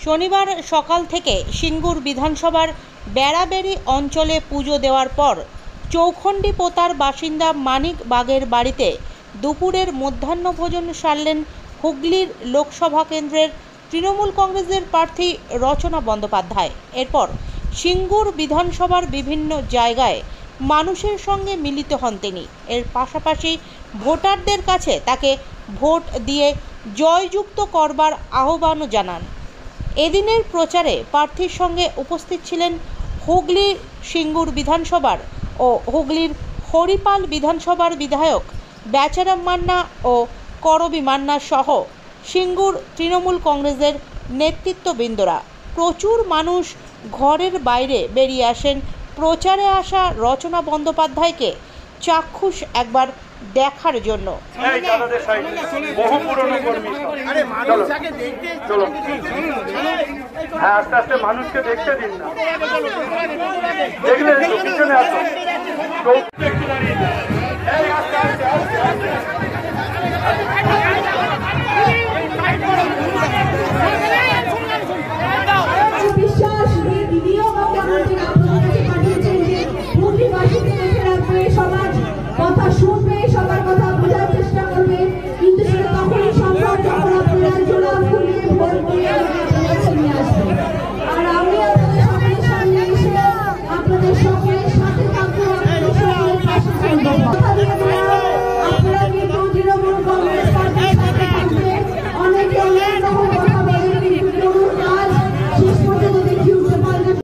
শনিবার সকাল থেকে সিঙ্গুর বিধানসভার বেড়াবেড়ি অঞ্চলে পুজো দেওয়ার পর চৌখণ্ডী পোতার বাসিন্দা মানিক বাগের বাড়িতে দুপুরের মধ্যাহ্নভোজন সারলেন হুগলির লোকসভা কেন্দ্রের তৃণমূল কংগ্রেসের প্রার্থী রচনা বন্দ্যোপাধ্যায়। এরপর সিঙ্গুর বিধানসভার বিভিন্ন জায়গায় মানুষের সঙ্গে মিলিত হন তিনি। এর পাশাপাশি ভোটারদের কাছে তাকে ভোট দিয়ে জয়যুক্ত করবার আহ্বানও জানান। এদিনের প্রচারে প্রার্থীর সঙ্গে উপস্থিত ছিলেন হুগলি সিঙ্গুর বিধানসভার ও হুগলির হরিপাল বিধানসভার বিধায়ক বেচারাম মান্না ও করবী মান্না সহ সিঙ্গুর তৃণমূল কংগ্রেসের নেতৃত্ববৃন্দরা। প্রচুর মানুষ ঘরের বাইরে বেরিয়ে আসেন প্রচারে আসা রচনা বন্দ্যোপাধ্যায়কে চাক্ষুষ একবার দেখার জন্য। আস্তে আস্তে মানুষকে দেখতে দিন না, দেখলে পিছনে আসো।